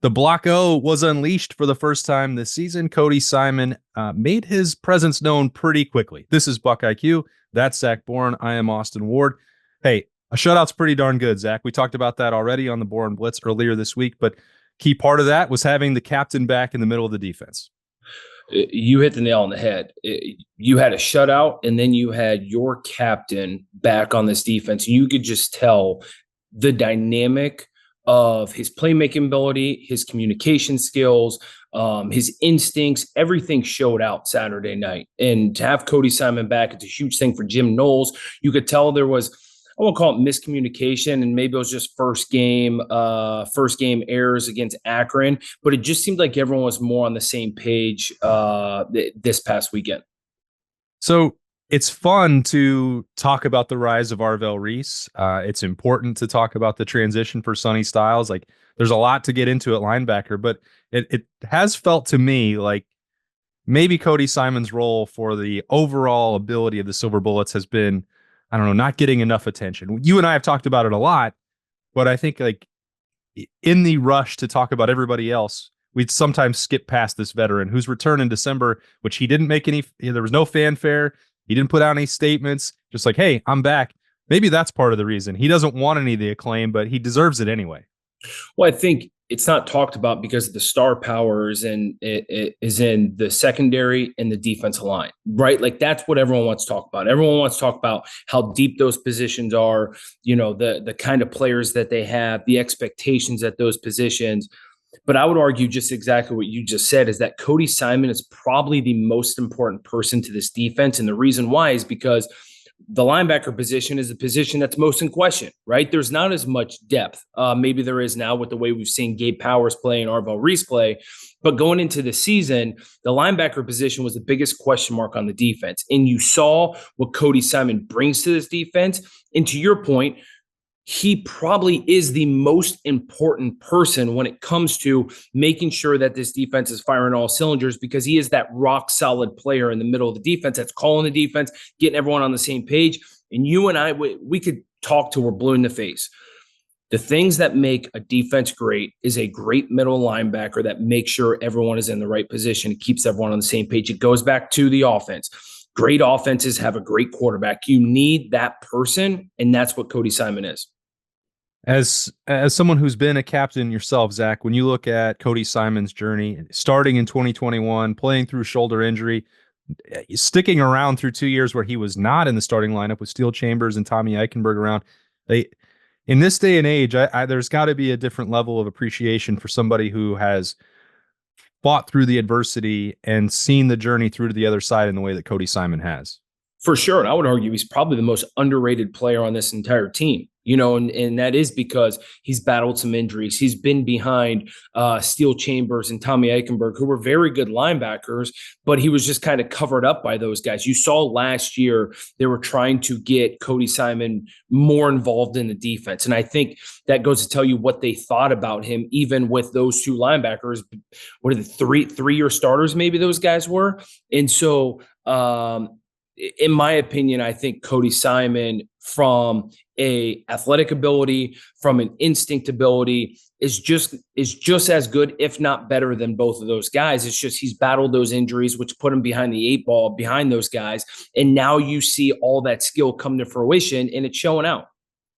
The Block O was unleashed for the first time this season. Cody Simon made his presence known pretty quickly. This is BuckIQ. That's Zach Boren. I am Austin Ward. Hey, a shutout's pretty darn good, Zach. We talked about that already on the Boren Blitz earlier this week, but key part of that was having the captain back in the middle of the defense. You hit the nail on the head. You had a shutout, and then you had your captain back on this defense. You could just tell the dynamic of his playmaking ability, his communication skills, his instincts, everything showed out Saturday night. And to have Cody Simon back, it's a huge thing for Jim Knowles. You could tell there was, I won't call it miscommunication, and maybe it was just first game errors against Akron, but it just seemed like everyone was more on the same page this past weekend. So it's fun to talk about the rise of Arvell Reese. It's important to talk about the transition for Sonny Styles. Like, there's a lot to get into at linebacker, but it has felt to me like maybe Cody Simon's role for the overall ability of the Silver Bullets has been, I don't know, not getting enough attention. You and I have talked about it a lot, but I think like in the rush to talk about everybody else, we'd sometimes skip past this veteran whose return in December, which he didn't make any, there was no fanfare. He didn't put out any statements, just like, hey, I'm back. Maybe that's part of the reason. He doesn't want any of the acclaim, but he deserves it anyway. Well, I think it's not talked about because the star power is in the secondary and the defensive line, right? Like, that's what everyone wants to talk about. Everyone wants to talk about how deep those positions are, you know, the kind of players that they have, the expectations at those positions. But I would argue just exactly what you just said is that Cody Simon is probably the most important person to this defense. And the reason why is because the linebacker position is the position that's most in question, right? There's not as much depth. Maybe there is now with the way we've seen Gabe Powers play and Arvell Reese play. But going into the season, the linebacker position was the biggest question mark on the defense. And you saw what Cody Simon brings to this defense. And to your point, he probably is the most important person when it comes to making sure that this defense is firing all cylinders, because he is that rock solid player in the middle of the defense that's calling the defense, getting everyone on the same page. And you and I, we could talk till we're blue in the face. The things that make a defense great is a great middle linebacker that makes sure everyone is in the right position, keeps everyone on the same page. It goes back to the offense. Great offenses have a great quarterback. You need that person, and that's what Cody Simon is. As someone who's been a captain yourself, Zach, when you look at Cody Simon's journey, starting in 2021, playing through shoulder injury, sticking around through 2 years where he was not in the starting lineup with Steel Chambers and Tommy Eichenberg around, in this day and age, there's got to be a different level of appreciation for somebody who has fought through the adversity and seen the journey through to the other side in the way that Cody Simon has. For sure. And I would argue he's probably the most underrated player on this entire team, you know, and that is because he's battled some injuries. He's been behind Steel Chambers and Tommy Eichenberg, who were very good linebackers, but he was just kind of covered up by those guys. You saw last year they were trying to get Cody Simon more involved in the defense. And I think that goes to tell you what they thought about him, even with those two linebackers. What are the three-year starters maybe those guys were? And so in my opinion, I think Cody Simon, from a athletic ability, from an instinct ability, is just as good, if not better, than both of those guys. It's just he's battled those injuries, which put him behind the 8 ball, behind those guys. And now you see all that skill come to fruition, and it's showing out.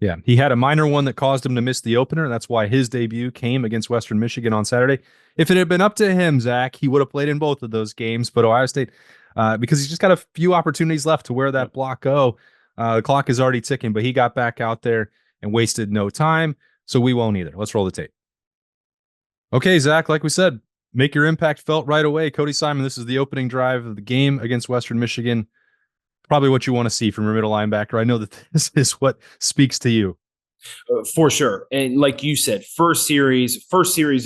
Yeah, he had a minor one that caused him to miss the opener. That's why his debut came against Western Michigan on Saturday. If it had been up to him, Zach, he would have played in both of those games. But Ohio State, because he's just got a few opportunities left to wear that block go. The clock is already ticking, but he got back out there and wasted no time. So we won't either. Let's roll the tape. Okay, Zach, like we said, make your impact felt right away. Cody Simon, this is the opening drive of the game against Western Michigan. Probably what you want to see from your middle linebacker. I know that this is what speaks to you. For sure. And like you said, first series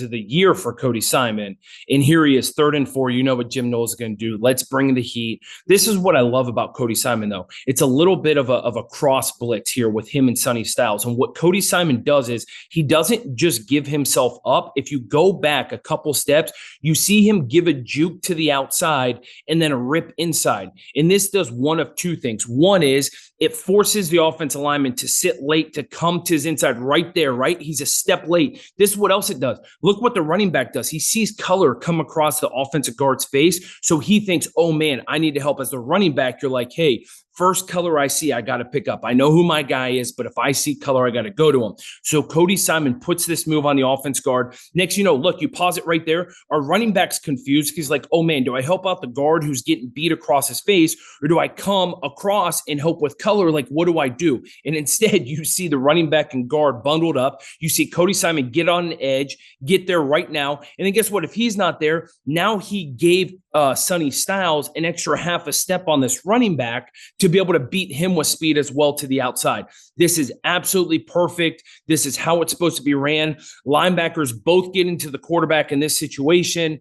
of the year for Cody Simon. And here he is, 3rd and 4. You know what Jim Knowles is going to do. Let's bring the heat. This is what I love about Cody Simon, though. It's a little bit of a cross blitz here with him and Sonny Styles. And what Cody Simon does is he doesn't just give himself up. If you go back a couple steps, you see him give a juke to the outside and then a rip inside. And this does one of two things. One is it forces the offensive lineman to sit late, to come to his inside right there, right? He's a step late. This is what else it does. Look what the running back does. He sees color come across the offensive guard's face. So he thinks, oh man, I need to help. As the running back, you're like, hey, first color I see, I got to pick up. I know who my guy is, but if I see color, I got to go to him. So Cody Simon puts this move on the offense guard. Next, look, you pause it right there. Our running back's confused. He's like, oh man, do I help out the guard who's getting beat across his face, or do I come across and help with color? Like, what do I do? And instead, you see the running back and guard bundled up. You see Cody Simon get on an edge, get there right now. And then guess what? If he's not there, now he gave Sonny Styles an extra half a step on this running back to be able to beat him with speed as well to the outside. This is absolutely perfect. This is how it's supposed to be ran. Linebackers both get into the quarterback in this situation.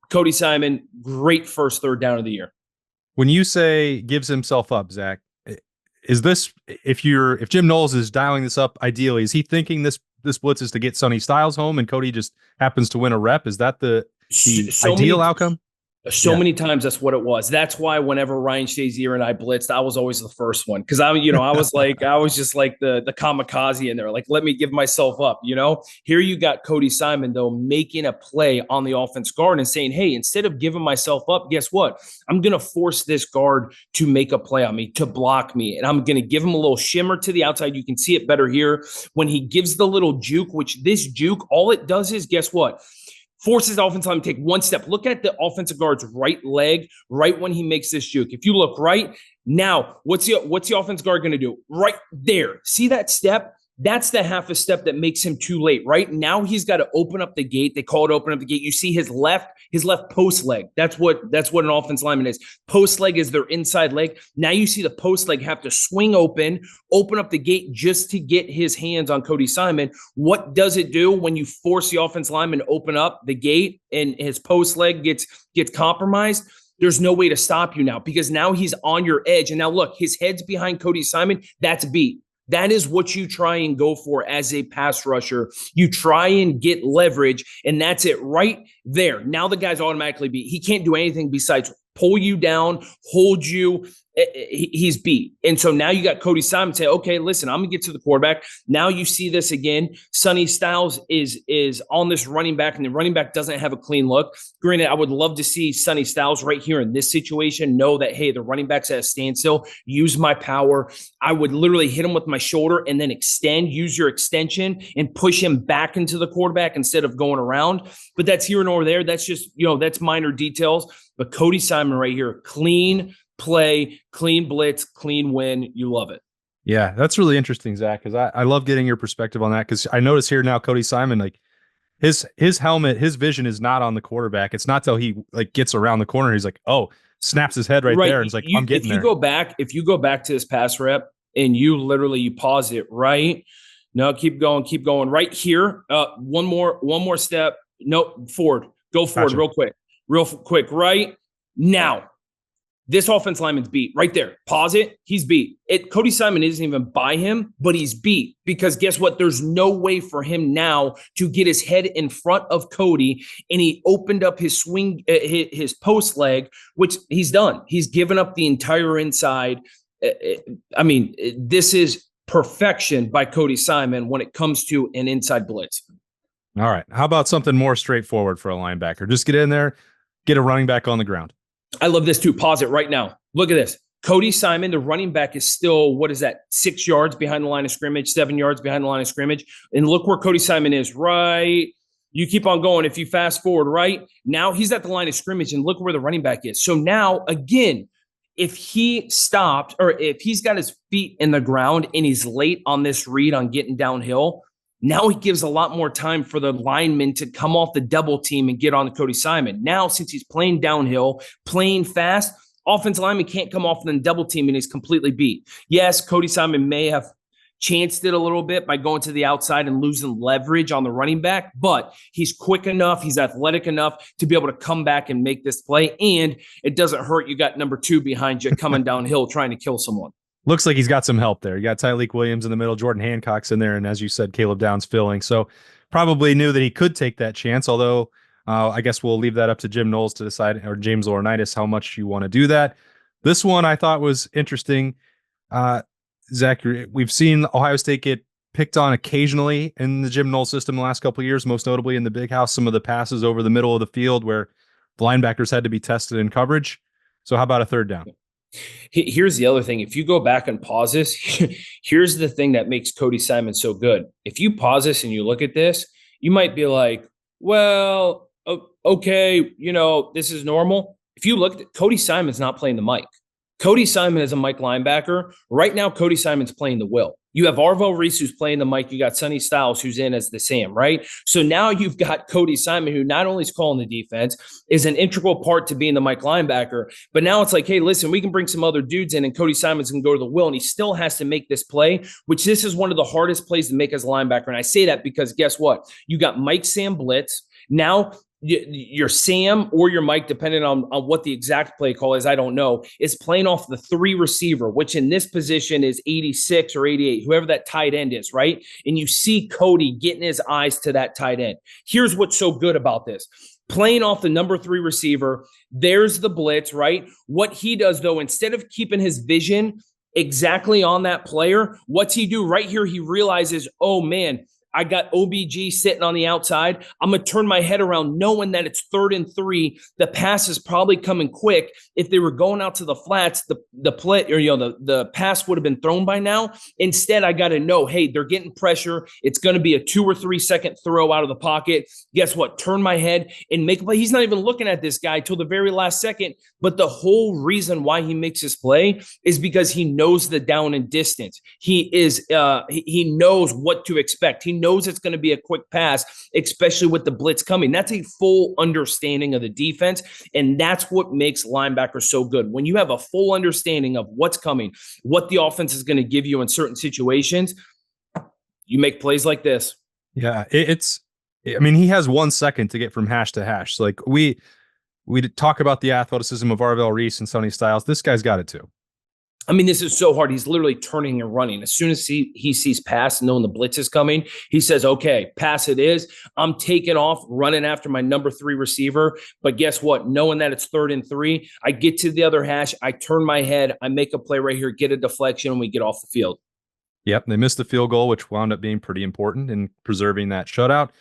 Cody Simon, great first third down of the year. When you say gives himself up, Zach, is this, if Jim Knowles is dialing this up ideally, is he thinking this blitz is to get Sonny Styles home and Cody just happens to win a rep? Is that the ideal outcome? Many times that's what it was. That's why whenever Ryan Shazier and I blitzed, I was always the first one. Cause I was just like the kamikaze in there. Like, let me give myself up, Here you got Cody Simon though, making a play on the offense guard and saying, hey, instead of giving myself up, guess what? I'm going to force this guard to make a play on me, to block me. And I'm going to give him a little shimmer to the outside. You can see it better here when he gives the little juke, which this juke, all it does is, guess what? Forces the offensive line to take one step. Look at the offensive guard's right leg right when he makes this juke. If you look right now, what's the offensive guard going to do? Right there. See that step? That's the half a step that makes him too late. Right now, he's got to open up the gate. They call it open up the gate. You see his left post leg. That's what an offense lineman is. Post leg is their inside leg. Now you see the post leg have to swing open up the gate just to get his hands on Cody Simon. What does it do when you force the offense lineman to open up the gate and his post leg gets compromised? There's no way to stop you now, because now he's on your edge. And now look, his head's behind Cody Simon. That's beat. That is what you try and go for as a pass rusher. You try and get leverage, and that's it right there. Now the guy's automatically beat. He can't do anything besides pull you down, hold you. He's beat. And so now you got Cody Simon say, okay, listen, I'm going to get to the quarterback. Now you see this again. Sonny Styles is on this running back, and the running back doesn't have a clean look. Granted, I would love to see Sonny Styles right here in this situation know that, hey, the running back's at a standstill. Use my power. I would literally hit him with my shoulder and then use your extension and push him back into the quarterback instead of going around. But that's here and over there. That's just, that's minor details. But Cody Simon right here, clean play, clean blitz, clean win. You love it. Yeah, that's really interesting, Zach, because I love getting your perspective on that, because I notice here now Cody Simon, like his helmet, his vision is not on the quarterback. It's not till he gets around the corner. He's like, oh, snaps his head right there. And it's like, I'm getting there. If you go back to this pass rep and you pause it right. No, keep going right here. One more step. No, forward. Go forward. Gotcha. Real quick. Right now. This offense lineman's beat right there. Pause it. He's beat. Cody Simon isn't even by him, but he's beat, because guess what? There's no way for him now to get his head in front of Cody, and he opened up his swing, his post leg, which he's done. He's given up the entire inside. This is perfection by Cody Simon when it comes to an inside blitz. All right. How about something more straightforward for a linebacker? Just get in there, get a running back on the ground. I love this too. Pause it right now. Look at this. Cody Simon, the running back, is still, 6 yards behind the line of scrimmage, 7 yards behind the line of scrimmage. And look where Cody Simon is, right? You keep on going. If you fast forward, right? Now he's at the line of scrimmage, and look where the running back is. So now, again, if he stopped, or if he's got his feet in the ground and he's late on this read on getting downhill, now he gives a lot more time for the lineman to come off the double team and get on to Cody Simon. Now, since he's playing downhill, playing fast, offensive lineman can't come off the double team, and he's completely beat. Yes, Cody Simon may have chanced it a little bit by going to the outside and losing leverage on the running back, but he's quick enough, he's athletic enough to be able to come back and make this play, and it doesn't hurt you got number 2 behind you coming downhill trying to kill someone. Looks like he's got some help there. You got Tyleik Williams in the middle, Jordan Hancock's in there, and as you said, Caleb Downs filling. So probably knew that he could take that chance, although I guess we'll leave that up to Jim Knowles to decide, or James Laurinaitis, how much you want to do that. This one I thought was interesting. Zach, we've seen Ohio State get picked on occasionally in the Jim Knowles system the last couple of years, most notably in the Big House, some of the passes over the middle of the field where the linebackers had to be tested in coverage. So how about a third down? Here's the other thing. If you go back and pause this, here's the thing that makes Cody Simon so good. If you pause this and you look at this, you might be like, well, okay, this is normal. If you look at Cody Simon's not playing the mic. Cody Simon is a Mike linebacker. Right now, Cody Simon's playing the will. You have Arvell Reese who's playing the Mike. You got Sonny Styles who's in as the Sam, right? So now you've got Cody Simon who not only is calling the defense, is an integral part to being the Mike linebacker, but now it's like, hey, listen, we can bring some other dudes in and Cody Simon's can go to the will, and he still has to make this play, which this is one of the hardest plays to make as a linebacker. And I say that because guess what? You got Mike Sam blitz. Now your Sam or your Mike, depending on what the exact play call is, I don't know, is playing off the 3 receiver, which in this position is 86 or 88, whoever that tight end is, right? And you see Cody getting his eyes to that tight end. Here's what's so good about this. Playing off the number 3 receiver, there's the blitz, right? What he does, though, instead of keeping his vision exactly on that player, what's he do right here? He realizes, oh, man, I got OBG sitting on the outside. I'm going to turn my head around knowing that it's 3rd and 3. The pass is probably coming quick. If they were going out to the flats, the play or the pass would have been thrown by now. Instead, I got to know, hey, they're getting pressure. It's going to be a 2 or 3 second throw out of the pocket. Guess what? Turn my head and make a play. He's not even looking at this guy till the very last second. But the whole reason why he makes this play is because he knows the down and distance. He knows what to expect. He knows it's going to be a quick pass, especially with the blitz coming. That's a full understanding of the defense, and that's what makes linebackers so good. When you have a full understanding of what's coming, what the offense is going to give you in certain situations, you make plays like this. Yeah, he has 1 second to get from hash to hash. Like we talk about the athleticism of Arvell Reese and Sonny Styles. This guy's got it too. I mean, this is so hard. He's literally turning and running. As soon as he sees pass, knowing the blitz is coming, he says, okay, pass it is. I'm taking off, running after my number 3 receiver. But guess what? Knowing that it's 3rd and 3, I get to the other hash. I turn my head. I make a play right here, get a deflection, and we get off the field. Yep, they missed the field goal, which wound up being pretty important in preserving that shutout.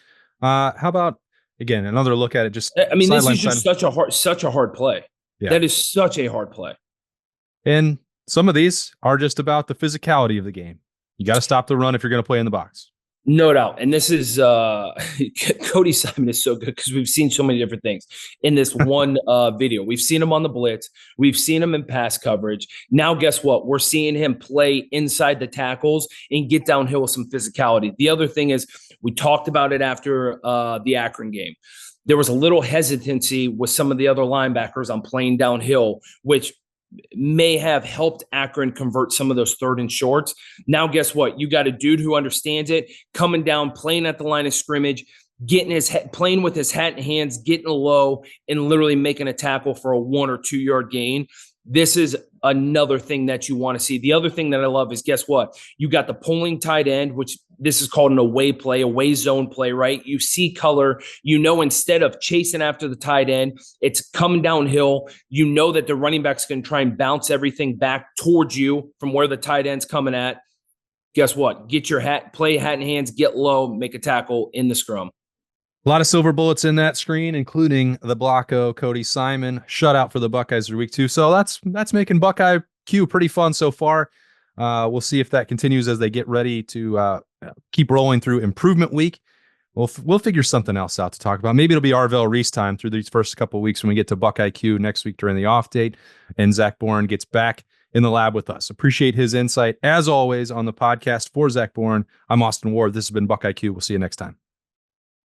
How about, again, another look at it? Just this is just such a hard play. Yeah. That is such a hard play. And some of these are just about the physicality of the game. You got to stop the run if you're going to play in the box. No doubt. And this is Cody Simon is so good because we've seen so many different things in this one video. We've seen him on the blitz. We've seen him in pass coverage. Now, guess what? We're seeing him play inside the tackles and get downhill with some physicality. The other thing is we talked about it after the Akron game. There was a little hesitancy with some of the other linebackers on playing downhill, which may have helped Akron convert some of those 3rd and shorts. Now, guess what? You got a dude who understands it, coming down, playing at the line of scrimmage, getting his head, playing with his hat and hands, getting low, and literally making a tackle for a 1 or 2 yard gain. This is another thing that you want to see. The other thing that I love is, guess what? You got the pulling tight end, which this is called an away play, away zone play, right? You see color. Instead of chasing after the tight end, it's coming downhill. You know that the running back's going to try and bounce everything back towards you from where the tight end's coming at. Guess what? Get your play hat in hands, get low, make a tackle in the scrum. A lot of silver bullets in that screen, including the Blocko Cody Simon shutout for the Buckeyes for week 2. So that's making BuckIQ pretty fun so far. We'll see if that continues as they get ready to keep rolling through improvement week. We'll figure something else out to talk about. Maybe it'll be Arvell Reese time through these first couple of weeks when we get to BuckIQ next week during the off date, and Zach Boren gets back in the lab with us. Appreciate his insight as always on the podcast. For Zach Boren, I'm Austin Ward. This has been BuckIQ. We'll see you next time.